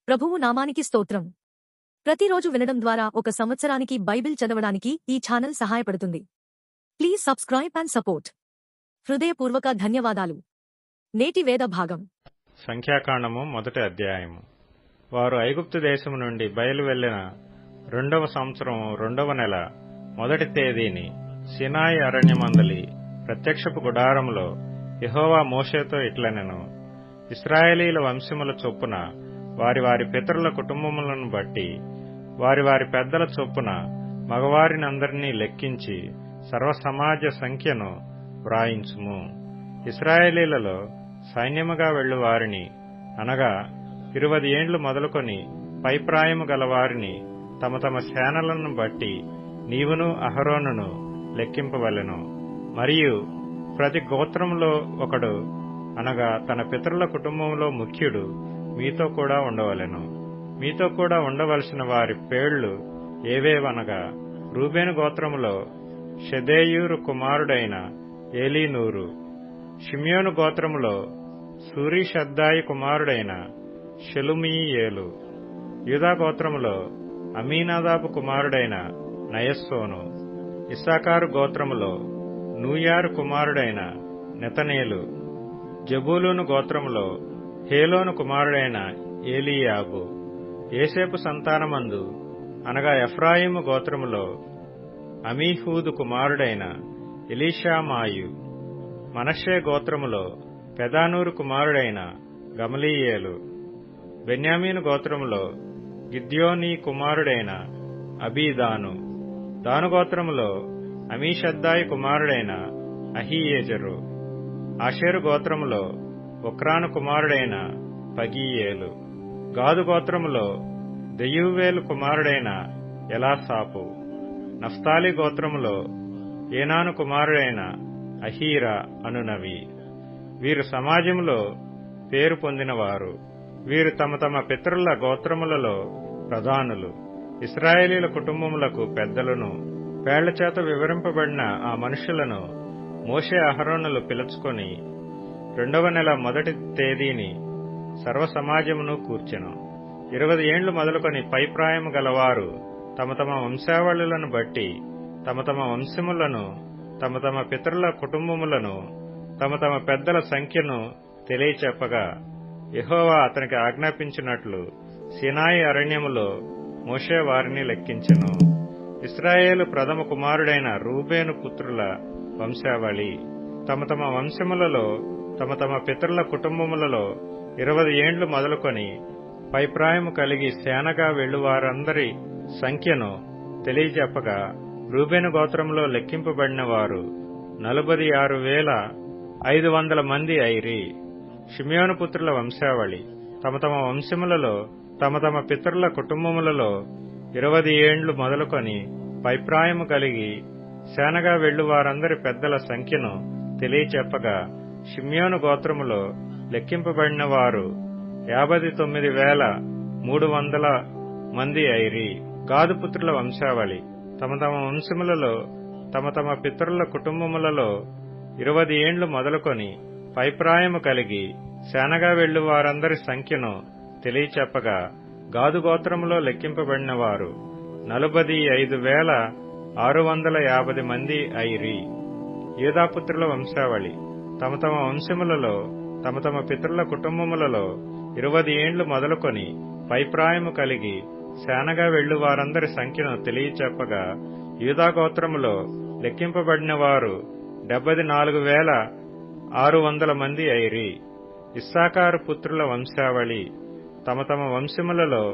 ప్రభువు నామానికి స్తోత్రం. ప్రతిరోజు వినడం ద్వారా ఒక సంవత్సరానికి బైబిల్ చదవడానికి ఈ ఛానల్ సహాయపడుతుంది. Please subscribe and support. హృదయపూర్వక ధన్యవాదాలు. నేటి వేద భాగం సంఖ్యాకాండము మొదటి అధ్యాయము. వారు ఐగుప్తు దేశము నుండి బయలు వెళ్లిన 2వ సంవత్సరం 2వ నెల మొదటి తేదీని సినాయి అరణ్యమందలి ప్రత్యక్షపు గుడారములో యెహోవా మోషేతో ఇట్లనెను. ఇశ్రాయేలీల వంశముల చొప్పున వారి వారి పితరుల కుటుంబములను బట్టి వారి వారి పెద్దల చొప్పున మగవారినందరినీ లెక్కించి సర్వసమాజ సంఖ్యను వ్రాయించుము. ఇశ్రాయేలీలలో సైన్యముగా వెళ్ళు వారిని అనగా 20 ఏండ్లు మొదలుకొని పైప్రాయము గలవారిని తమ తమ సేనలను బట్టి నీవును అహరోనును లెక్కింపవలెను. మరియు ప్రతి గోత్రములో ఒకడు అనగా తన పితరుల కుటుంబంలో ముఖ్యుడు మీతో కూడా ఉండవలెను. మీతో కూడా ఉండవలసిన వారి పేళ్లు ఏవేవనగా, రూబేను గోత్రములో షెదేయూరు కుమారుడైన ఏలీనూరు, షిమ్యోను గోత్రములో సూరీషద్దాయి కుమారుడైన షెలుమీయేలు, యూదా గోత్రములో అమీనాదాబు కుమారుడైన నయస్సోను, ఇస్సాకారు గోత్రములో నూయారు కుమారుడైన నెతనేలు, జబూలూను గోత్రములో హేలోను కుమారుడైన ఏలీయాబు, యోసేపు సంతానమందు అనగా ఎఫ్రాయిము గోత్రములో అమీహూదు కుమారుడైన ఎలీషామాయు, మనష్షే గోత్రములో పెదానూరు కుమారుడైన గమలీయేలు, బెన్యామీను గోత్రములో గిద్యోనీ కుమారుడైన అబీదాను, దాను గోత్రములో అమీషద్దాయి కుమారుడైన అహీయేజరు, ఆషేరు గోత్రములో ఒక్రాను కుమారుడైన పగీయేలు, గాదు గోత్రములో దెయూవేలు కుమారుడైన ఎలాసాపు, నఫ్తాలి గోత్రములో ఏనాను కుమారుడైన అహీరా అనునవి. వీరు సమాజములో పేరు పొందినవారు. వీరు తమ తమ పితరుల గోత్రములలో ప్రధానులు. ఇశ్రాయేలీల కుటుంబములకు పెద్దలను. పేళ్లచేత వివరింపబడిన ఆ మనుషులను మోషే అహరోనులు పిలుచుకొని 2వ నెల మొదటి తేదీని సర్వసమాజమును కూర్చెను. 20 ఏండ్లు మొదలుకొని పైప్రాయము గలవారు తమ తమ వంశావళులను బట్టి తమ తమ వంశములను, తమ తమ పితరుల కుటుంబములను, తమ తమ పెద్దల సంఖ్యను తెలియచెప్పగా, యెహోవా అతనికి ఆజ్ఞాపించినట్లు సినాయి అరణ్యములో మోషే వారిని లెక్కించెను. ఇశ్రాయేలు ప్రథమ కుమారుడైన రూబేను పుత్రుల వంశావళి తమ తమ వంశములలో తమ తమ పితరుల కుటుంబములలో 20 ఏండ్లు మొదలుకొని పైప్రాయము కలిగి సేనగా వెళ్లువారందరి సంఖ్యను తెలియజెప్పగా, రూబేను గోత్రంలో లెక్కింపబడిన వారు 46,500 మంది అయిరి. షిమ్యోను పుత్రుల వంశావళి తమ తమ వంశములలో తమ తమ పితరుల కుటుంబములలో 20 ఏండ్లు మొదలుకొని పైప్రాయము కలిగి సేనగా వెళ్లువారందరి పెద్దల సంఖ్యను తెలియచెప్పగా, షిమ్యోను గోత్రములో లెక్కింపబడిన వారు 59,300 మంది అయిరి. గాదు పుత్రుల వంశావళి తమ తమ వంశములలో తమ తమ పితరుల కుటుంబములలో 20 ఏండ్లు మొదలుకొని పైప్రాయము కలిగి సేనగా వెళ్లు వారందరి సంఖ్యను తెలియచెప్పగా, గాదు గోత్రములో లెక్కింపబడిన వారు 45,650 మంది అయిరి. యూదాపుత్రుల వంశావళి తమ తమ వంశములలో తమ తమ పితరుల కుటుంబములలో 20 ఏండ్లు మొదలుకొని పైప్రాయము కలిగి సేనగా వెళ్లు వారందరి సంఖ్యను తెలియచెప్పగా, యూదా గోత్రములో లెక్కింపబడిన వారు 74,600 మంది అయిరి. ఇస్సాకారు పుత్రుల వంశావళి తమ తమ వంశములలో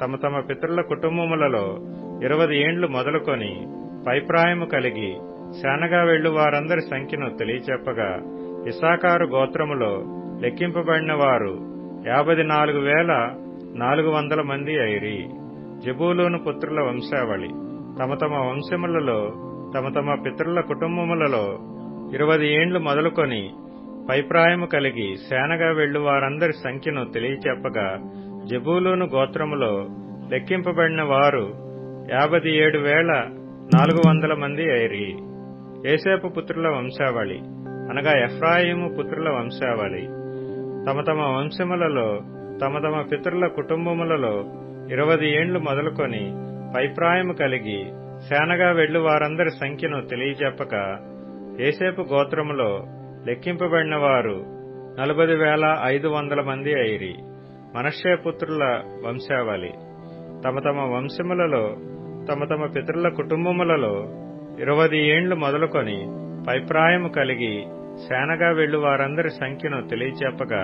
తమ తమ పితరుల కుటుంబములలో 20 ఏండ్లు మొదలుకొని పైప్రాయము కలిగి సేనగా వెళ్లు వారందరి సంఖ్యను తెలియచెప్పగా, ఇస్సాకారు గోత్రములో లెక్కింపబడిన వారు 54,400 మంది అయిరి. జబూలూను పుత్రుల వంశావళి తమ తమ వంశములలో తమ తమ పితరుల కుటుంబములలో 20 ఏండ్లు మొదలుకొని పైప్రాయము కలిగి సేనగా వెళ్లు వారందరి సంఖ్యను తెలియచెప్పగా, జబూలూను గోత్రములో లెక్కింపబడిన వారు 57,400 మంది అయిరి. యోసేపు పుత్రుల వంశావళి అనగా ఎఫ్రాయిము పుత్రుల వంశావళి తమ తమ వంశములలో తమ తమ పితరుల కుటుంబములలో 20 ఏండ్లు మొదలుకొని పైప్రాయము కలిగి సేనగా వెళ్ళు వారందరి సంఖ్యను తెలియజెప్పక యోసేపు గోత్రములో లెక్కింపబడిన వారు 40,500 మంది అయిరి. మనష్షే పుత్రుల వంశావళి. తమ తమ వంశములలో తమ తమ పితరుల కుటుంబములలో 20 ఏండ్లు మొదలుకొని పైప్రాయము కలిగి సేనగా వెళ్ళు వారందరి సంఖ్యను తెలియచెప్పగా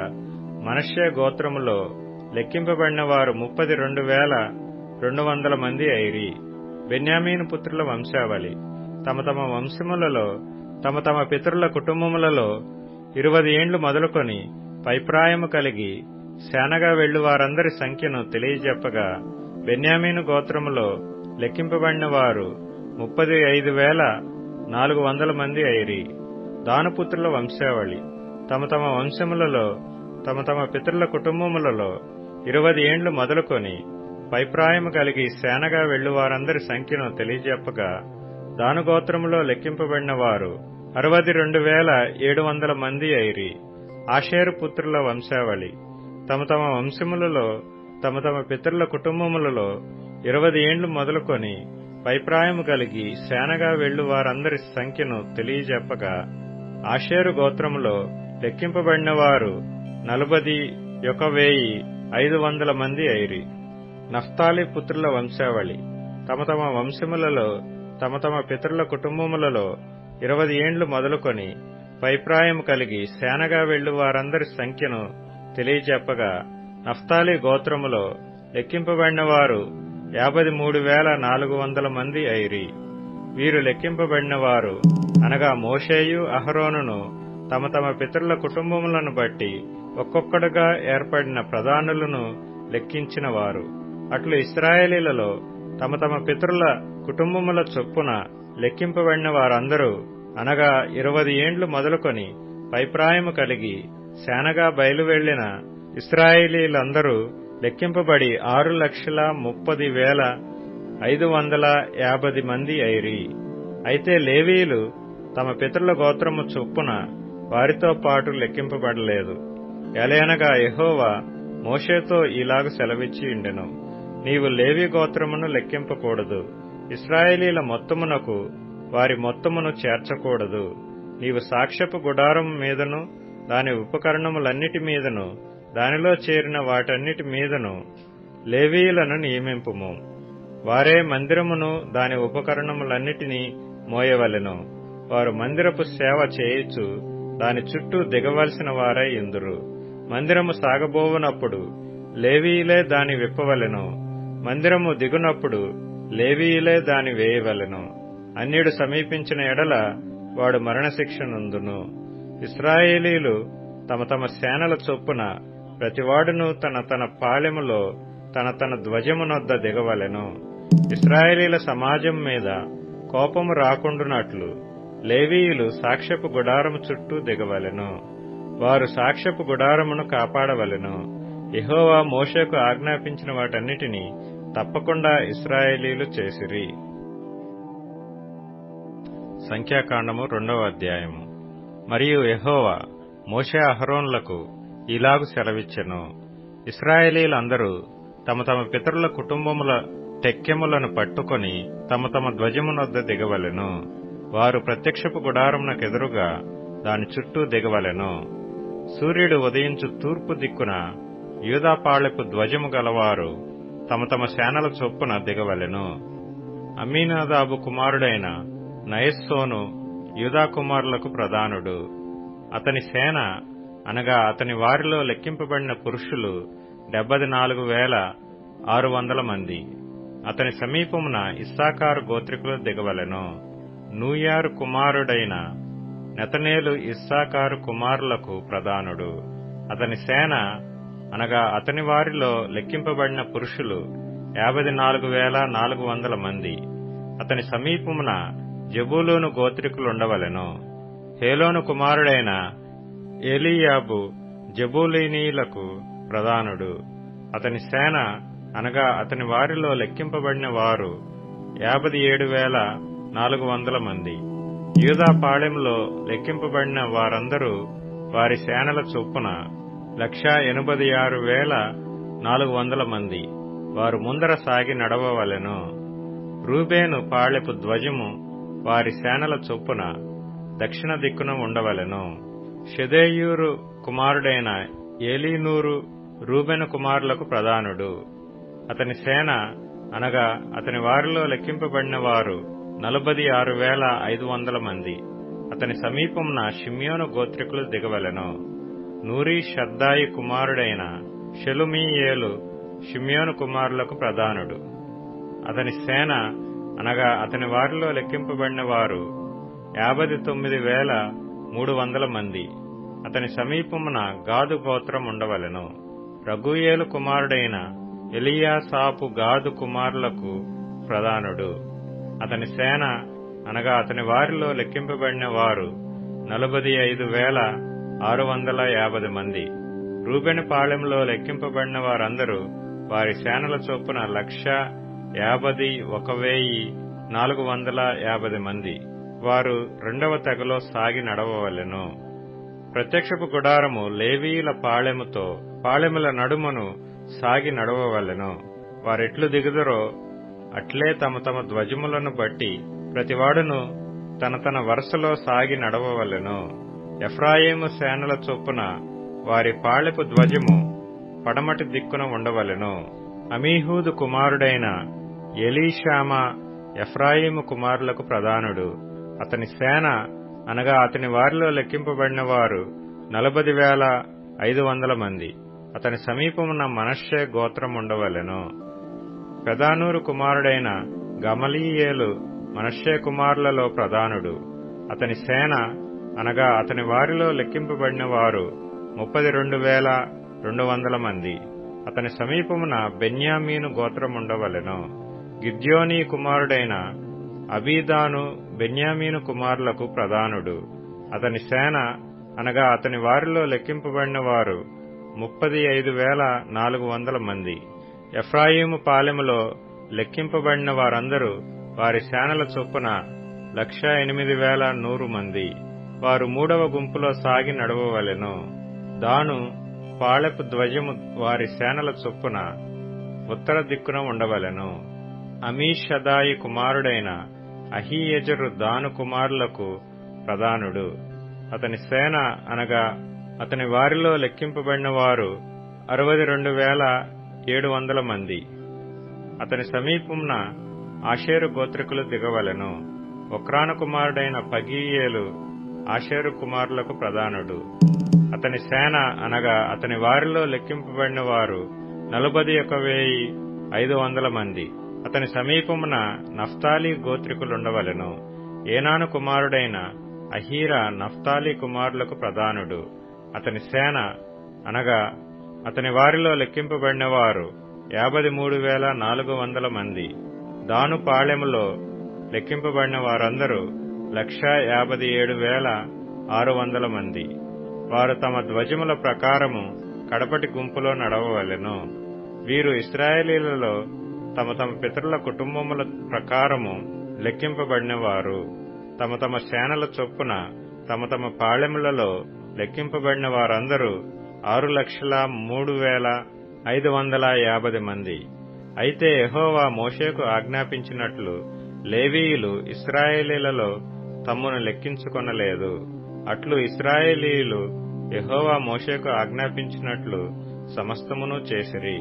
మనష్షే గోత్రములో లెక్కింపబడిన వారు 32,200 మంది అయిరి. బెన్యామీను పుత్రుల వంశావళి. తమ తమ వంశములలో తమ తమ పితరుల కుటుంబములలో 20 ఏండ్లు మొదలుకొని పైప్రాయము కలిగి సేనగా వెళ్ళు వారందరి సంఖ్యను తెలియజెప్పగా బెన్యామీను గోత్రములో లెక్కింపబడిన వారు 35,400 మంది అయిరి. దానుపుత్రుల వంశావళి. తమ తమ వంశములలో తమ తమ పితరుల కుటుంబములలో 20 ఏండ్లు మొదలుకొని పైప్రాయము కలిగి సేనగా వెళ్ళు వారందరి సంఖ్యను తెలియజెప్పగా దాను గోత్రములో లెక్కింపబడిన వారు 62,700 మంది అయిరి. ఆషేరు పుత్రుల వంశావళి. తమ తమ వంశములలో తమ తమ పితరుల కుటుంబములలో 20 ఏండ్లు మొదలుకొని పైప్రాయము కలిగి సేనగా వెళ్ళు వారందరి సంఖ్యను తెలియజెప్పగా ఆషేరు గోత్రములో లెక్కింపబడిన వారు 41,500 మంది అయిరి. నఫ్తాలి పుత్రుల వంశావళి. తమ తమ వంశములలో తమ తమ పితరుల కుటుంబములలో 20 ఏండ్లు మొదలుకొని పైప్రాయము కలిగి సేనగా వెళ్ళు వారందరి సంఖ్యను తెలియజెప్పగా నఫ్తాలి గోత్రములో లెక్కింపబడిన వారు 53,400 మంది అయిరి. వీరు లెక్కింపబడిన వారు అనగా మోషేయు అహరోనును తమ తమ పితరుల కుటుంబములను బట్టి ఒక్కొక్కడుగా ఏర్పడిన ప్రధానులను లెక్కించిన వారు. అట్లు ఇశ్రాయేలీలలో తమ తమ పితరుల కుటుంబముల చొప్పున లెక్కింపబడిన వారందరూ అనగా 20 ఏండ్లు మొదలుకొని పైప్రాయము కలిగి సేనగా బయలువెళ్లిన ఇశ్రాయేలీలందరూ లెక్కింపబడి 6,30,550 మంది అయిరి. అయితే లేవీయులు తమ పితరుల గోత్రము చొప్పున వారితో పాటు లెక్కింపబడలేదు. ఎలయనగా యెహోవా మోషేతో ఈలాగు సెలవిచ్చి ఉండెను, నీవు లేవీ గోత్రమును లెక్కింపకూడదు, ఇశ్రాయేలీల మొత్తమునకు వారి మొత్తమును చేర్చకూడదు. నీవు సాక్ష్యపు గుడారము మీదను దాని ఉపకరణములన్నిటి మీదను దానిలో చేరిన వాటన్నిటి మీదను లేవీయులను నియమింపుము. వారే మందిరమును దాని ఉపకరణములన్నిటినీ మోయవలెను. వారు మందిరపు సేవ చేయుచు దాని చుట్టూ దిగవలసిన వారై ఇందురు. మందిరము సాగబోవునప్పుడు లేవీయులే దాని విప్పవలెను. మందిరము దిగునప్పుడు లేవీయులే దాని వేయవలెను. అన్యుడు సమీపించిన ఎడల వాడు మరణశిక్ష నొందును. ఇశ్రాయేలీలు తమ తమ సేనల చొప్పున ప్రతివాడును తన తన పాళెములో తన తన ధ్వజమునొద్ద దిగవలెను. ఇశ్రాయేలీల సమాజం మీద కోపము రాకుండునట్లు లేవీయులు సాక్ష్యపు గుడారము చుట్టూ దిగవలెను. వారు సాక్ష్యపు గుడారమును కాపాడవలెను. యెహోవా మోషేకు ఆజ్ఞాపించిన వాటన్నిటినీ తప్పకుండా ఇశ్రాయేలీలు చేసిరి. సంఖ్యాకాండము 2వ అధ్యాయము. మరియు యెహోవా మోషే అహరోనులకు ఇలాగు సెలవిచ్చెను, ఇశ్రాయేలీలందరూ తమ తమ పితరుల కుటుంబముల టెక్కెములను పట్టుకొని తమ తమ ధ్వజమునొద్ద దిగవలెను. వారు ప్రత్యక్షపు గుడారమునకెదురుగా దాని చుట్టూ దిగవలెను. సూర్యుడు ఉదయించు తూర్పు దిక్కున యూదాపాళెపు ధ్వజము గలవారు తమ తమ సేనల చొప్పున దిగవలెను. అమ్మీనాదాబు కుమారుడైన నయస్సోను యూదా కుమారులకు ప్రధానుడు. అతని సేన అనగా అతని వారిలో లెక్కింపబడిన పురుషులు 74,600 మంది. అతని సమీపమున ఇస్సాకారు గోత్రికులు దిగవలెను. నూయారు కుమారుడైన నెతనేలు ఇస్సాకారు కుమారులకు ప్రధానుడు. అతని సేన అనగా అతని వారిలో లెక్కింపబడిన పురుషులు 54,400 మంది. అతని సమీపమున జెబూలూను గోత్రికులుండవలెను. హేలోను కుమారుడైన ఎలీయాబు జెబూలూనీయులకు ప్రధానుడు. అతని సేన అనగా అతని వారిలో లెక్కింపబడిన వారు 57,400 మంది. యూదా పాళెంలో లెక్కింపబడిన వారందరూ వారి సేనల చొప్పున 1,86,600 400 మంది. వారు ముందర సాగి నడవవలెను. రూబేను పాళెపు ధ్వజము వారి సేనల చొప్పున దక్షిణ దిక్కున ఉండవలెను. షెదేయూరు కుమారుడైన ఏలీనూరు రూబెను కుమారులకు ప్రధానుడు. అతని సేన అనగా అతని వారిలో లెక్కింపబడిన వారు 46,500 మంది. అతని సమీపమున షిమ్యోను గోత్రికులు దిగవలెను. నూరి షద్దాయి కుమారుడైన షెలుమీయేలు షిమ్యోను కుమారులకు ప్రధానుడు. అతని సేన అనగా అతని వారిలో లెక్కింపబడిన వారు 59,300 మంది. అతని సమీపమున గాదు గోత్రం ఉండవలెను. రగూయేలు కుమారుడైన ఎలియాసాపు గాదు కుమారులకు ప్రధానుడు. అతని సేన అనగా అతని వారిలో లెక్కింపబడిన వారు 45,650 మంది. రూబెను పాళెంలో లెక్కింపబడిన వారందరూ వారి సేనల చొప్పున 151,450 మంది. వారు రెండవ తెగలో సాగి నడవవలెను. ప్రత్యక్షపు గుడారము లేవీయుల పాళెముతో పాళెముల నడుమను సాగి నడవవలెను. వారెట్లు దిగుదరో అట్లే తమ తమ ధ్వజములను బట్టి ప్రతివాడును తన తన వరుసలో సాగి నడవవలెను. ఎఫ్రాయిము సేనల చొప్పున వారి పాళెపు ధ్వజము పడమటి దిక్కున ఉండవలెను. అమీహూదు కుమారుడైన ఎలీషామా ఎఫ్రాయిము కుమారులకు ప్రధానుడు. అతని సేన అనగా అతని వారిలో లెక్కింపబడిన వారు 40,500 మంది. అతని సమీపమున మనష్షే గోత్రం ఉండవలెను. పెదానూరు కుమారుడైన గమలీయేలు మనష్షే కుమారులలో ప్రధానుడు. అతని సేన అనగా అతని వారిలో లెక్కింపబడిన వారు 32,200 మంది. అతని సమీపమున బెన్యామీను గోత్రముండవలెను. గిద్యోనీ కుమారుడైన అబీదాను బెన్యామీను కుమారులకు ప్రధానుడు. అతని సేన అనగా అతని వారిలో లెక్కింపబడిన వారు 35,400 మంది. ఎఫ్రాయిము పాలెములో లెక్కింపబడిన వారందరూ వారి సేనల చొప్పున 108,100 మంది. వారు మూడవ గుంపులో సాగి నడవవలెను. దాను పాళెపు ధ్వజము వారి సేనల చొప్పున ఉత్తర దిక్కున ఉండవలెను. అమీషదాయి కుమారుడైన అహీయెజరు దాను కుమారులకు ప్రధానుడు. అతని సేన అనగా అతని వారిలో లెక్కింపబడిన వారు 62,700 మంది. అతని సమీపమున ఆషేరు గోత్రికులు దిగవలెను. ఒక్రాను కుమారుడైన పగీయేలు ఆషేరు కుమారులకు ప్రధానుడు. అతని సేన అనగా అతని వారిలో లెక్కింపబడిన వారు 41,500 మంది. అతని సమీపమున నఫ్తాలి గోత్రికులుండవలెను. ఏనాను కుమారుడైన అహీరా నఫ్తాలి కుమారులకు ప్రధానుడు. అతని సేన అనగా అతని వారిలో లెక్కింపబడిన వారు 53,400 మంది. దాను పాళెములో లెక్కింపబడిన వారందరూ 157,600 మంది. వారు తమ ధ్వజముల ప్రకారము కడపటి గుంపులో నడవవలెను. వీరు ఇశ్రాయేలీలలో తమ తమ పితరుల కుటుంబముల ప్రకారము లెక్కింపబడినవారు. తమ తమ సేనల చొప్పున తమ తమ పాళెములలో లెక్కింపబడిన వారందరూ 6,03,550 మంది. అయితే యెహోవా మోషేకు ఆజ్ఞాపించినట్లు లేవీయులు ఇశ్రాయేలీలలో తమ్మును లెక్కించుకొనలేదు. అట్లు ఇశ్రాయేలీయులు యెహోవా మోషేకు ఆజ్ఞాపించినట్లు సమస్తమును చేసిరి.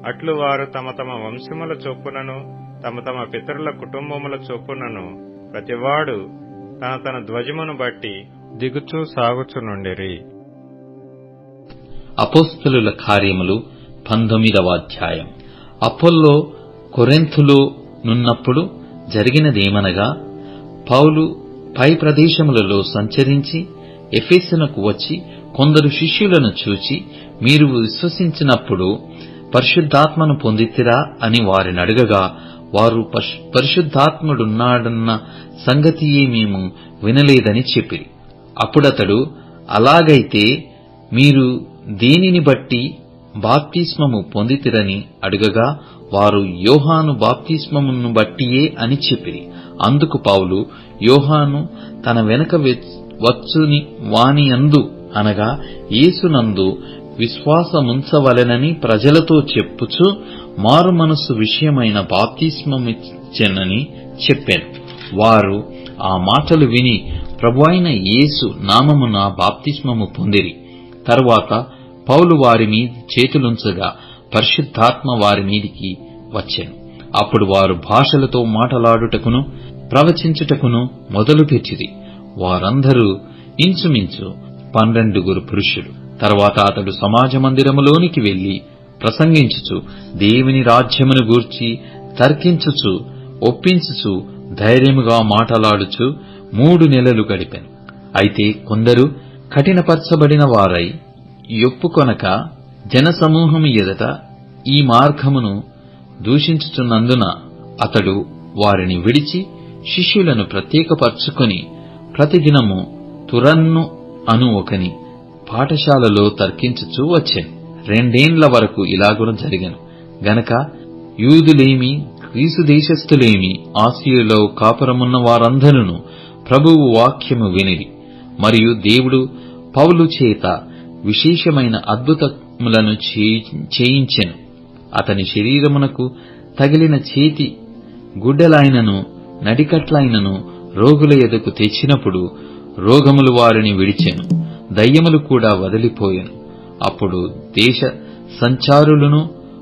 అట్లు వారు తమ తమ వంశముల చొప్పునను తమ తమ పితరుల కుటుంబముల చొప్పునను ప్రతివాడు తన తన ధ్వజమును బట్టి దిగుచూ సాగుచునుండిరి. అపోస్తలుల కార్యములు 19వ అధ్యాయం. అపోల్లో కొరింథులో నున్నప్పుడు జరిగినదేమనగా, పౌలు పై ప్రదేశములలో సంచరించి ఎఫెసునకు వచ్చి కొందరు శిష్యులను చూచి, మీరు విశ్వసించినప్పుడు పరిశుద్ధాత్మను పొందితిరా అని వారినడగగా, వారు పరిశుద్ధాత్ముడున్నాడన్న సంగతియే మేము వినలేదని చెప్పిరి. అప్పుడతడు, అలాగైతే మీరు దేనిని బట్టి బాప్తిస్మము పొందితిరని అడుగగా, వారు యోహాను బాప్తిస్మమును బట్టియే అని చెప్పిరి. అందుకు పౌలు, యోహాను తన వెనుక వచ్చుని వానియందు అనగా యేసునందు విశ్వాసముంచవలెనని ప్రజలతో చెప్పుచు మారు మనస్సు విషయమైన బాప్తిస్మమిచ్చెనని చెప్పాను. వారు ఆ మాటలు విని ప్రభువైన యేసు నామమున బాప్తిస్మము పొందిరి. తరువాత పౌలు వారి మీద చేతులుంచగా పరిశుద్ధాత్మ వారి మీదికి వచ్చెను. అప్పుడు వారు భాషలతో మాటలాడుటకును ప్రవచించుటకును మొదలుపెట్టిరి. వారందరూ ఇంచుమించు 12 పురుషులు. తరువాత అతడు సమాజ మందిరములోనికి వెళ్లి ప్రసంగించుచు దేవుని రాజ్యమును గూర్చి తర్కించుచు ఒప్పించుచు ధైర్యముగా మాటలాడుచు 3 నెలలు గడిపెను. అయితే కొందరు కఠినపరచబడిన వారై ఒప్పుకొనక జనసమూహము ఎదుట ఈ మార్గమును దూషించుచున్నందున అతడు వారిని విడిచి శిష్యులను ప్రత్యేకపరచుకొని ప్రతిదినము తురన్ను అను ఒకని పాఠశాలలో తర్కించుచూ వచ్చెను. 2 ఏండ్ల వరకు ఇలాగున జరిగెను గనక యూదులేమి గ్రీసు దేశస్థులేమి ఆసియాలో కాపురమున్న వారందరూ ప్రభువు వాక్యము వినిరి. మరియు దేవుడు పౌలు చేత విశేషమైన అద్భుతములను చేయించెను. అతని శరీరమునకు తగిలిన చేతి గుడ్డలైనను నడికట్లైనను రోగుల ఎదుకు తెచ్చినప్పుడు రోగములు వారిని విడిచెను, దయ్యములు కూడా వదిలిపోయెను. అప్పుడు దేశ సంచారులను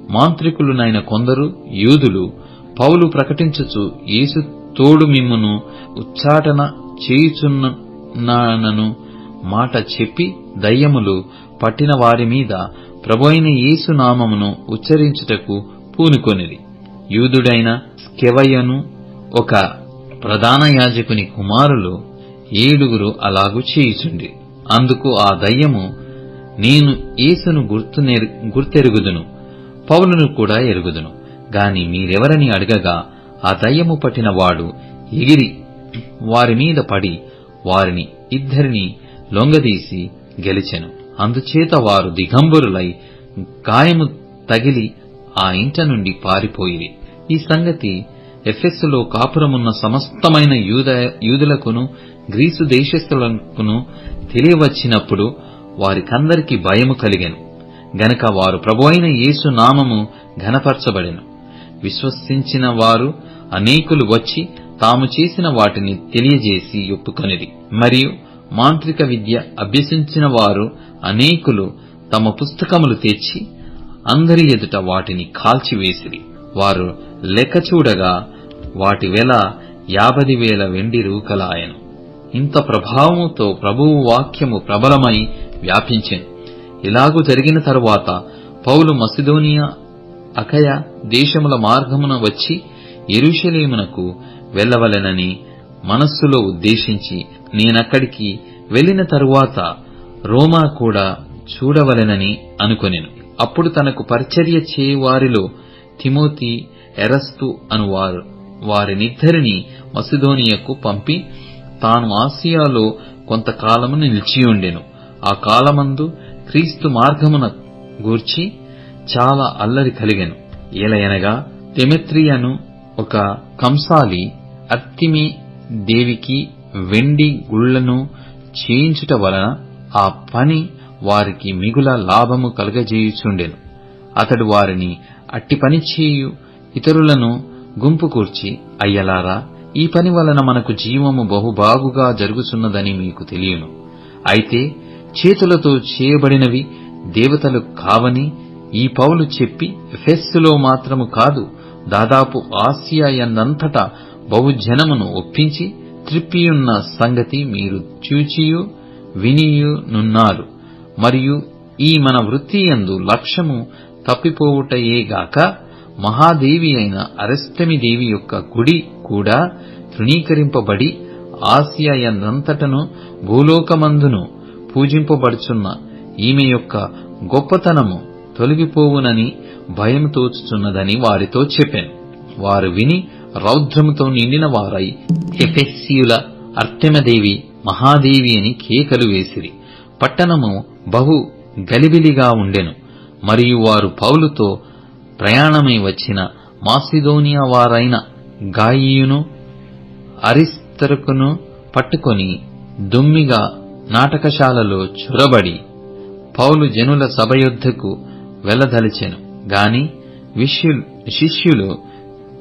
మాంత్రికులునైన కొందరు యూదులు పౌలు ప్రకటించుచు యేసు తోడు మిమ్మును ఉచ్చాటన చేయుచున్నానను మాట చెప్పి దయ్యములు పట్టిన వారి మీద ప్రభువైన యేసు నామమును ఉచ్చరించుటకు పూనుకొనిరి. యూదుడైన స్కెవయను ఒక ప్రధాన యాజకుని కుమారులు 7 అలాగు చేయుచుండి. అందుకు ఆ దయ్యము, నేను యేసును గుర్తెరుగుదును, పౌలును కూడా ఎరుగుదును, గాని మీరెవరని అడగగా ఆ దయ్యము పట్టిన వాడు ఎగిరి వారి మీద పడి వారిని 2 లొంగదీసి గెలిచెను. అందుచేత వారు దిగంబరులై గాయము తగిలి ఆ ఇంట నుండి పారిపోయిరి. ఈ సంగతి ఎఫెసులో కాపురమున్న సమస్తమైన యూదులకును గ్రీసు దేశస్థులకును తెలియవచ్చినప్పుడు వారికందరికి భయము కలిగెను. గనక వారు ప్రభువైన యేసు నామము ఘనపరచబడెను. విశ్వసించిన వారు అనేకులు వచ్చి తాము చేసిన వాటిని తెలియజేసి ఒప్పుకొనిరి. మరియు మాంత్రిక విద్య అభ్యసించిన వారు అనేకులు తమ పుస్తకములు తెచ్చి అందరి ఎదుట వాటిని కాల్చివేసిరి. వారు లెక్క చూడగా వాటి వెల 50,000 వెండి రూకలాయెను. ఇంత ప్రభావముతో ప్రభువు వాక్యము ప్రబలమై వ్యాపించెను. ఇలాగు జరిగిన తరువాత పౌలు మసిదోనియా అకయ దేశముల మార్గమున వచ్చి యెరూషలేమునకు వెళ్ళవలెనని మనస్సులో ఉద్దేశించి నేనక్కడికి వెళ్లిన తరువాత రోమా కూడా చూడవలెనని అనుకొనెను. అప్పుడు తనకు పరిచర్య చేయువారిలో తిమోతి, ఎరస్తు అనువారు వారినిద్దరిని మసిదోనియకు పంపి తాను ఆసియాలో కొంతకాలము నిలిచియుండెను. ఆ కాలమందు క్రీస్తు మార్గమున గూర్చి చాలా అల్లరి కలిగెను. ఏలయనగా దెమెత్రియను ఒక కంసాలి అర్తిమి దేవికి వెండి గుళ్లను చేయించుట వలన ఆ పని వారికి మిగుల లాభము కలుగజేయుచుండెను. అతడు వారిని అట్టి పని చేయు ఇతరులను గుంపు కూర్చి, అయ్యలారా, ఈ పని వలన మనకు జీవము బహుబాగుగా జరుగుచున్నదని మీకు తెలియను. అయితే చేతులతో చేయబడినవి దేవతలు కావని ఈ పౌలు చెప్పి ఎఫెస్సులో మాత్రము కాదు, దాదాపు ఆసియా యందంతటా బహుజనమును ఒప్పించి త్రిప్పియున్న సంగతి మీరు చూచియు వినియునున్నారు. మరియు ఈ మన వృత్తి యందు లక్ష్యము తప్పిపోవుటయేగాక మహాదేవి అయిన అరెస్తమి దేవి యొక్క గుడి కూడా తృణీకరింపబడి ఆసియా యందంతటను భూలోకమందును పూజింపబడుచున్న ఈమె యొక్క గొప్పతనము తొలగిపోవునని భయం తోచుచున్నదని వారితో చెప్పాను. వారు విని రౌద్రముతో నిండిన వారై ఎఫెస్సీయుల అర్తెమదేవి మహాదేవి అని కేకలు వేసిరి. పట్టణము బహు గలిబిలిగా ఉండెను. మరియు వారు పౌలుతో ప్రయాణమై వచ్చిన మాసిదోనియా వారైన గాయియును అరిస్తర్కును పట్టుకొని దొమ్మిగా నాటకశాలలో చొరబడి పౌలు జనుల సభ యొద్దకు వెళ్లదలిచెను గాని శిష్యులు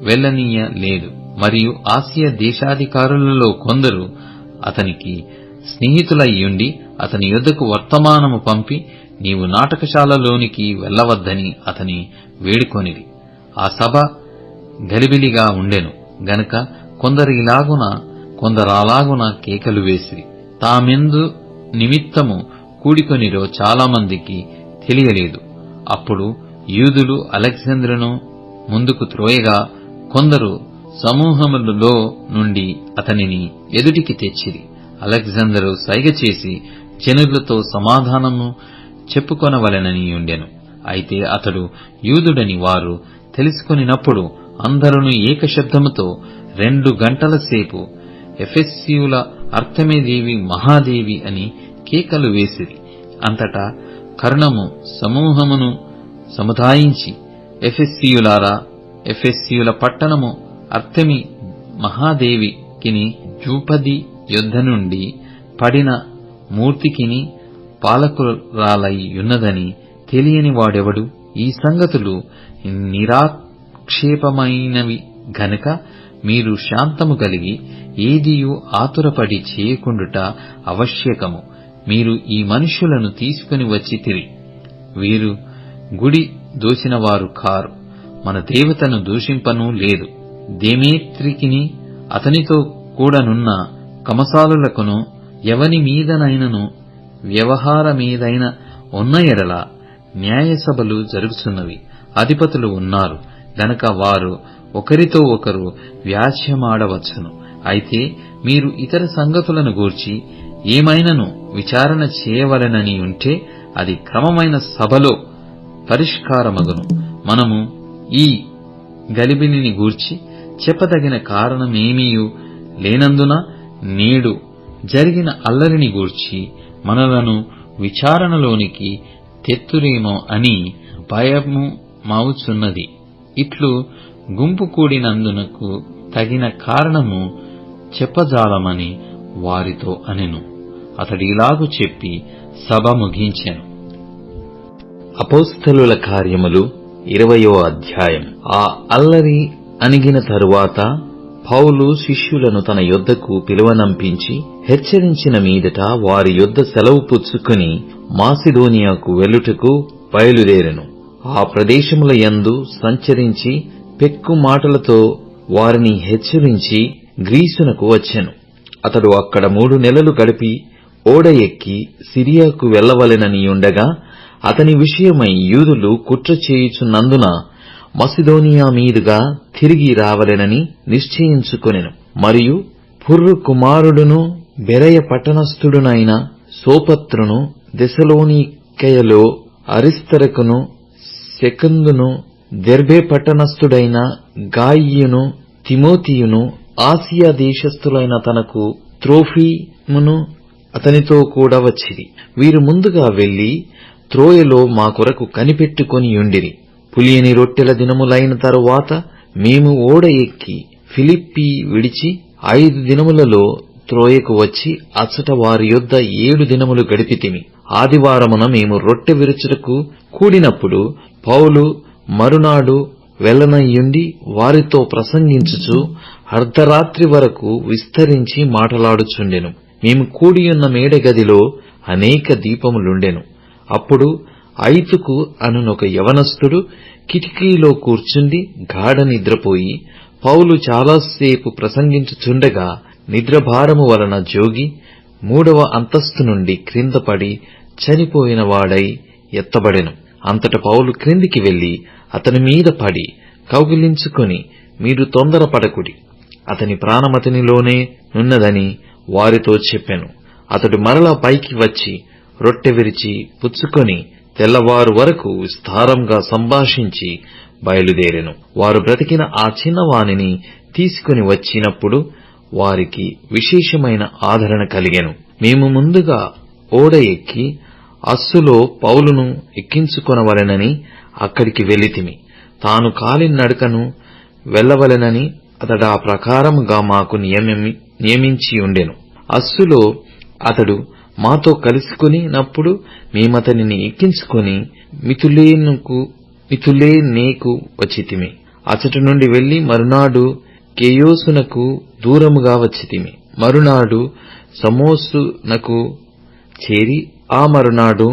వెళ్లనీయలేదు. మరియు ఆసియా దేశాధికారులలో కొందరు అతనికి స్నేహితులయ్యుండి అతని యొద్దకు వర్తమానము పంపి నీవు నాటకశాలలోనికి వెళ్లవద్దని అతని వేడుకొనిరి. ఆ సభ గలిబిలిగా ఉండెను గనుక కొందరాలాగున కేకలు వేసిరి. తామెందు నిమిత్తము కూడికొనిరో చాలా మందికి తెలియలేదు. అప్పుడు యూదులు అలెగ్జాంద్రును ముందుకు త్రోయగా కొందరు సమూహములలో నుండి అతనిని ఎదుటికి తెచ్చిరి. అలెగ్జాందరు సైగ చేసి జనులతో సమాధానము చెప్పుకొనవలెనని ఉండెను. అయితే అతడు యూదుడని వారు తెలుసుకొనినప్పుడు అందరూ ఏకశబ్దముతో 2 గంటల సేపు ఎఫెసీయుల అర్తెమీదేవి మహాదేవి అని కేకలు వేసిరి. అంతటా కర్ణము సమూహమును సముదాయించి ఎఫెసీయులారా, ఎఫెసీయుల పట్టణము అర్తెమి మహాదేవికిని ద్రౌపది యొద్ద నుండి పడిన మూర్తికిని పాలకురాలయ్యున్నదని తెలియని వాడెవడు? ఈ సంగతులు నిరాక్షేపమైనవి గనుక మీరు శాంతము కలిగి ఏదియూ ఆతురపడి చేయకుండుట ఆవశ్యకము. మీరు ఈ మనుష్యులను తీసుకుని వచ్చితిరి. వీరు గుడి దోచినవారు కారు, మన దేవతను దూషింపనూ లేదు. దేమేత్రికిని అతనితో కూడనున్న కమసాలులకును ఎవని మీదనైనను వ్యవహారమేదైన ఉన్న ఎడల న్యాయసభలు జరుగుతున్నవి. అధిపతులు ఉన్నారు గనక వారు ఒకరితో ఒకరు వ్యాజ్యమాడవచ్చును. అయితే మీరు ఇతర సంగతులను గూర్చి ఏమైనను విచారణ చేయవలెనని ఉంటే అది క్రమమైన సభలో పరిష్కారమగును. మనము ఈ గలిబిలిని గూర్చి చెప్పదగిన కారణమేమీయూ లేనందున నేడు జరిగిన అల్లరిని గూర్చి మనలను విచారణలోనికి తెత్తురేమో అని భయము మావుచున్నది. ఇట్లు గుంపు కూడినందునకు తగిన కారణము చెప్పజాలమని వారితో అనెను. అతడిలాగు చెప్పి సభ ముగించెను. అపోస్తలుల కార్యములు 20వ అధ్యాయం. ఆ అల్లరి అణిగిన తరువాత పౌలు శిష్యులను తన యొద్దకు పిలువనంపించి హెచ్చరించిన మీదట వారి యొద్ద సెలవు పుచ్చుకుని మాసిదోనియాకు వెళ్ళుటకు బయలుదేరెను. ఆ ప్రదేశముల యందు సంచరించి పెక్కు మాటలతో వారిని హెచ్చరించి గ్రీసునకు వచ్చెను. అతడు అక్కడ 3 నెలలు గడిపి ఓడ ఎక్కి సిరియాకు వెళ్లవలెననియుండగా అతని విషయమై యూదులు కుట్ర చేయుచున్నందున మసిదోనియా మీదుగా తిరిగి రావలెనని నిశ్చయించుకొనెను. మరియు పుర్రు కుమారుడును బెరయ పట్టణస్థుడునైన సోపత్రును, దెసలోనికయలో అరిస్తరకును, సెకందును, దెర్బే పట్టణస్థుడైన గాయియును, తిమోతియును, ఆసియా దేశస్థులైన తనకు త్రోఫిమును అతనితో కూడా వచ్చిరి. వీరు ముందుగా వెళ్లి త్రోయలో మా కొరకు కనిపెట్టుకొనియుండిరి. పులియని రొట్టెల దినములైన తరువాత మేము ఓడ ఎక్కి ఫిలిప్పీ విడిచి 5 దినములలో త్రోయకు వచ్చి అచ్చట వారి యొద్ద 7 దినములు గడిపితిమి. ఆదివారమున మేము రొట్టె విరుచుటకు కూడినప్పుడు పౌలు మరునాడు వెళ్లనయ్యుండి వారితో ప్రసంగించుచు అర్ధరాత్రి వరకు విస్తరించి మాటలాడుచుండెను. మేము కూడియున్న మేడగదిలో అనేక దీపములుండెను. అప్పుడు ఐతుకు అనునొక యవనస్తుడు కిటికీలో కూర్చుండి గాఢ నిద్రపోయి పౌలు చాలాసేపు ప్రసంగించుచుండగా నిద్రభారము వలన జోగి 3వ అంతస్తు నుండి క్రింద పడి చనిపోయిన వాడై ఎత్తబడెను. అంతట పౌలు క్రిందికి వెళ్లి అతని మీద పడి కౌగిలించుకొని మీరు తొందరపడకుడి, అతని ప్రాణమతనిలోనే నున్నదని వారితో చెప్పెను. అతడు మరలా పైకి వచ్చి రొట్టె విరిచి పుచ్చుకొని తెల్లవారు వరకు విస్తారంగా సంభాషించి బయలుదేరెను. వారు బ్రతికిన ఆ చిన్నవానిని తీసుకుని వచ్చినప్పుడు వారికి విశేషమైన ఆదరణ కలిగెను. మేము ముందుగా ఓడ ఎక్కి అస్సులో పౌలును ఎక్కించుకొనవలెనని అక్కడికి వెళితిమి. తాను కాలినడకను వెళ్లవలెనని అతడు ఆ ప్రకారముగా మాకు నియమించి ఉండెను. అస్సులో అతడు మాతో కలుసుకునినప్పుడు మేమతనిని ఎక్కించుకొని మితులేనేకు వచ్చితిమి. అచటి నుండి వెళ్లి మరునాడు కేయోసునకు దూరముగా వచ్చితిమి. మరునాడు సమోసునకు చేరి ఆ మరునాడు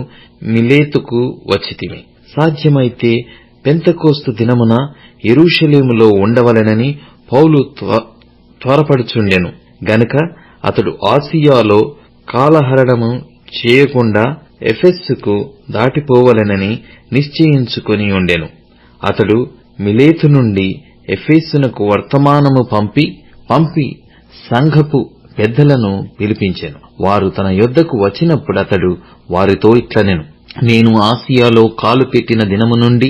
మిలేతుకు వచ్చితిమి. సాధ్యమైతే పెంతెకోస్తు దినమున యెరూషలేములో ఉండవలెనని పౌలు త్వరపడుచుండెను గనుక అతడు ఆసియాలో కాలహరణము చేయకుండా ఎఫెస్సుకు దాటిపోవలెనని నిశ్చయించుకొని ఉండెను. అతడు మిలేతు నుండి ఎఫెసునకు వర్తమానము పంపి సంఘపు పెద్దలను పిలిపించెను. వారు తన యొద్దకు వచ్చినప్పుడు అతడు వారితో ఇట్లనెను: నేను ఆసియాలో కాలు పెట్టిన దినము నుండి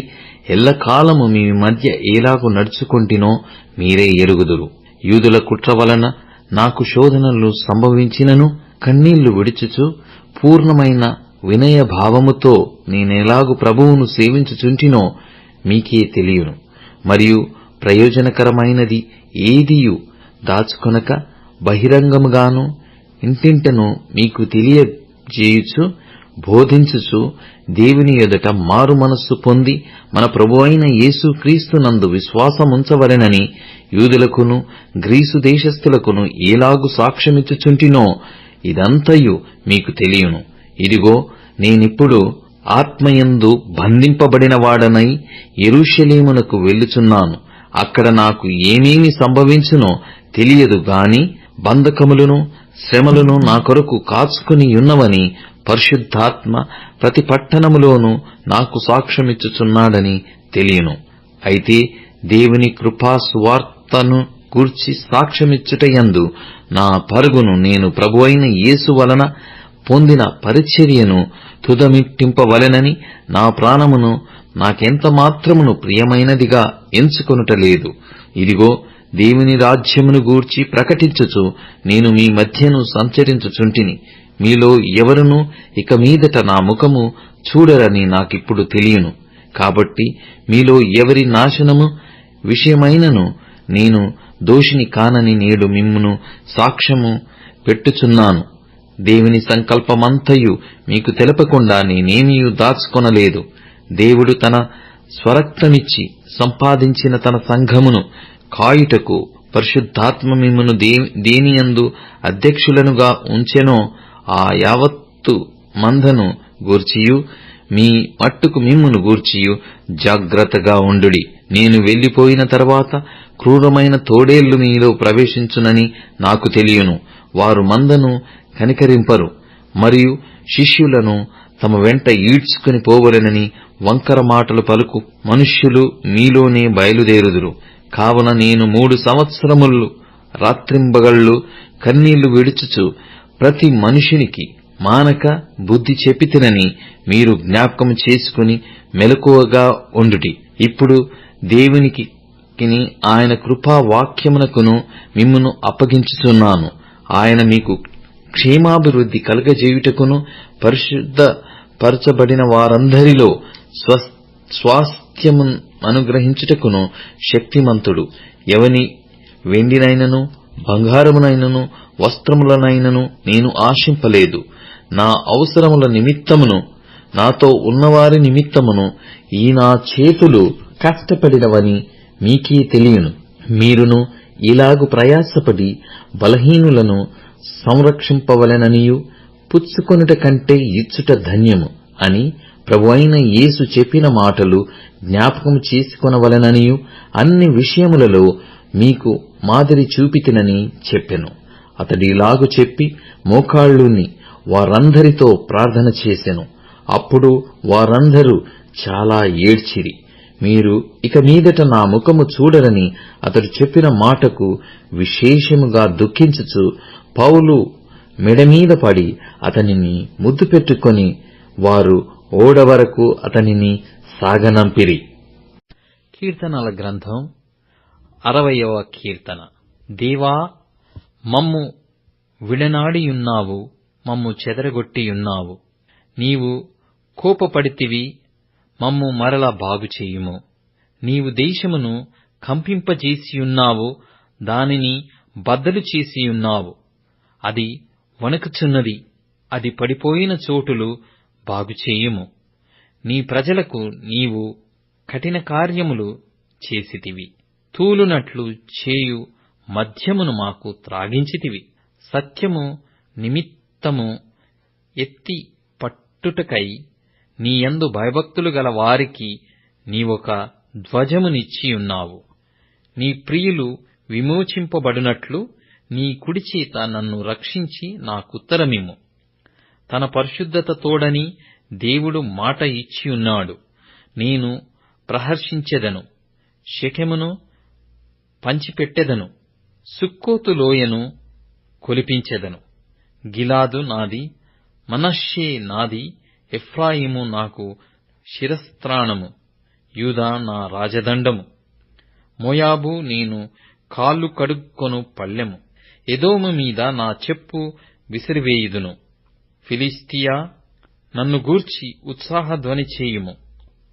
ఎల్లకాలము మీ మధ్య ఏలాగు నడుచుకొంటినో మీరే ఎరుగుదురు. యూదుల కుట్ర వలన నాకు శోధనలు సంభవించినను కన్నీళ్లు విడుచుచు పూర్ణమైన వినయభావముతో నేనెలాగు ప్రభువును సేవించుచుంటినో మీకే తెలియును. మరియు ప్రయోజనకరమైనది ఏదియు దాచుకొనక బహిరంగముగాను ఇంటింటను మీకు తెలియజేయుచు బోధించుచు దేవుని ఎదుట మారు మనస్సు పొంది మన ప్రభువైన యేసుక్రీస్తునందు విశ్వాసముంచవలెనని యూదులకును గ్రీసు దేశస్థులకును ఏలాగు సాక్ష్యమిచ్చుచుంటినో ఇదంతయు మీకు తెలియును. ఇదిగో నేనిప్పుడు ఆత్మయందు బంధింపబడిన వాడనై యెరూషలేమునకు వెళ్ళుచున్నాను. అక్కడ నాకు ఏమేమి సంభవించునో తెలియదు గాని బంధకములను శ్రమలను నా కొరకు కాచుకుని యున్నవని పరిశుద్ధాత్మ ప్రతి పట్టణములోనూ నాకు సాక్ష్యమిచ్చుచున్నాడని తెలియను. అయితే దేవుని కృపా సువార్తను గూర్చి సాక్ష్యమిచ్చుటయందు నా పరుగును నేను ప్రభువైన యేసు వలన పొందిన పరిచర్యను తుదమిట్టింపవలెనని నా ప్రాణమును నాకెంత మాత్రమును ప్రియమైనదిగా ఎంచుకొనుటలేదు. ఇదిగో దేవుని రాజ్యమును గూర్చి ప్రకటించుచు నేను మీ మధ్యను సంచరించుచుంటిని. మీలో ఎవరునూ ఇక మీదట నా ముఖము చూడరని నాకిప్పుడు తెలియను. కాబట్టి మీలో ఎవరి నాశనము విషయమైనను నేను దోషిని కానని నేడు మిమ్మును సాక్ష్యము పెట్టుచున్నాను. దేవుని సంకల్పమంతయు మీకు తెలపకుండా నేనేమీయూ దాచుకొనలేదు. దేవుడు తన స్వరక్తమిచ్చి సంపాదించిన తన సంఘమును కాయుటకు పరిశుద్ధాత్మ మిమ్మును దేనియందు అధ్యక్షులనుగా ఉంచెనో ఆ యావత్తు మందను గూర్చియు మీ మట్టుకు మిమ్మును గూర్చియు జాగ్రత్తగా ఉండుడి. నేను వెళ్లిపోయిన తర్వాత క్రూరమైన తోడేళ్లు మీలో ప్రవేశించునని నాకు తెలియను. వారు మందను కనికరింపరు మరియు శిష్యులను తమ వెంట ఈడ్చుకుని పోవలెనని వంకర మాటలు పలుకు మనుష్యులు మీలోనే బయలుదేరుదురు. కావున నేను 3 సంవత్సరములు రాత్రింబగళ్ళు కన్నీళ్లు విడుచుచు ప్రతి మనుషునికి మానక బుద్ధి చెప్పితినని మీరు జ్ఞాపకం చేసుకుని మెలకువగా ఉండుడి. ఇప్పుడు దేవునికి ఆయన కృపా వాక్యమునకును మిమ్మును అప్పగించుచున్నాను. ఆయన మీకు క్షేమాభివృద్ధి కలగజేయుటకును పరిశుద్ధ పరచబడిన వారందరిలో స్వాస్థ్యము అనుగ్రహించుటకును శక్తిమంతుడు. ఎవని వెండినైనను బంగారమునైనను వస్త్రములనైనను నేను ఆశింపలేదు. నా అవసరముల నిమిత్తమును నాతో ఉన్నవారి నిమిత్తమును ఈ నా చేతులు కష్టపడినవని మీకే తెలియను. మీరును ఇలాగు ప్రయాసపడి బలహీనులను సంరక్షింపవలెననియు పుచ్చుకొనుట కంటే ఇచ్చుట ధన్యము అని ప్రభువైన యేసు చెప్పిన మాటలు జ్ఞాపకం చేసుకొనవలెననియు అన్ని విషయములలో మీకు మాదిరి చూపితినని చెప్పెను. అతడిలాగు చెప్పి మోకాళ్ళుని వారందరితో ప్రార్థన చేసెను. అప్పుడు వారందరూ చాలా ఏడ్చిరి. మీరు ఇక మీదట నా ముఖము చూడరని అతడు చెప్పిన మాటకు విశేషముగా దుఃఖించుచు పౌలు మెడమీద పడి అతనిని ముద్దు పెట్టుకొని వారు ఓడ వరకు అతనిని సాగనంపిరి. కీర్తనల గ్రంథం 60వ కీర్తన. దేవా, మమ్ము విడనాడియున్నావు, మమ్ము చెదరగొట్టియున్నావు. నీవు కోపపడితివి, మమ్ము మరల బాగుచేయుము. నీవు దేశమును కంపింపజేసియున్నావు, దానిని బద్దలు చేసియున్నావు. అది వణకుచున్నది, అది పడిపోయిన చోటులు బాగుచేయుము. నీ ప్రజలకు నీవు కఠిన కార్యములు చేసితివి. తూలునట్లు చేయు మద్యమును మాకు త్రాగించితివి. సత్యము నిమిత్తము ఎత్తి పట్టుటకై నీయందు భయభక్తులు గల వారికి నీవొక ధ్వజమునిచ్చియున్నావు. నీ ప్రియులు విమోచింపబడునట్లు నీ కుడిచేత నన్ను రక్షించి నాకుత్తరమిమ్ము. తన పరిశుద్ధత తోడని దేవుడు మాట ఇచ్చియున్నాడు. నేను ప్రహర్షించెదను, షెకెమును పంచిపెట్టెదను, సుక్కోతు లోయను కొలిపించెదను. గిలాదు నాది, మనష్షే నాది, ఎఫ్రాయిము నాకు శిరస్త్రాణము, యూదా నా రాజదండము. మోయాబు నేను కాళ్ళు కడుక్కొను పళ్ళెము. ఎదోము మీద నా చెప్పు విసిరివేయుదును. ఫిలిష్తియా, నన్ను గూర్చి ఉత్సాహధ్వని చేయుము.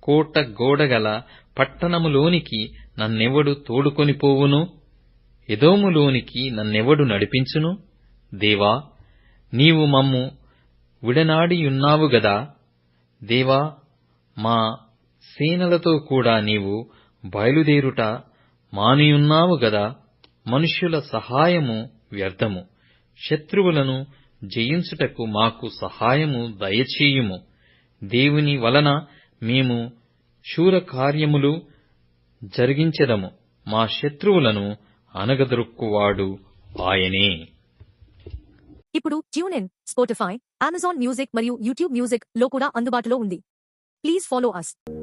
కోట గోడగల పట్టణములోనికి నన్నెవడు తోడుకొనిపోవును? ఎదోములోనికి నన్నెవడు నడిపించును? దేవా, నీవు మమ్ము విడనాడియున్నావు గదా. దేవా, మా సేనలతో కూడా నీవు బయలుదేరుట మానియున్నావు గదా. మనుష్యుల సహాయము వ్యర్థము. శత్రువులను జయించుటకు మాకు సహాయము దయచేయుము. దేవుని వలన మేము శూరకార్యములు జరిగించెదము. మా శత్రువులను అనగదొరుక్కువాడు ఆయనే. ఇప్పుడు ట్యూన్ఇన్, స్పాటిఫై, అమెజాన్ మ్యూజిక్ మరియు యూట్యూబ్ మ్యూజిక్ లో కూడా అందుబాటులో ఉంది. Please follow us.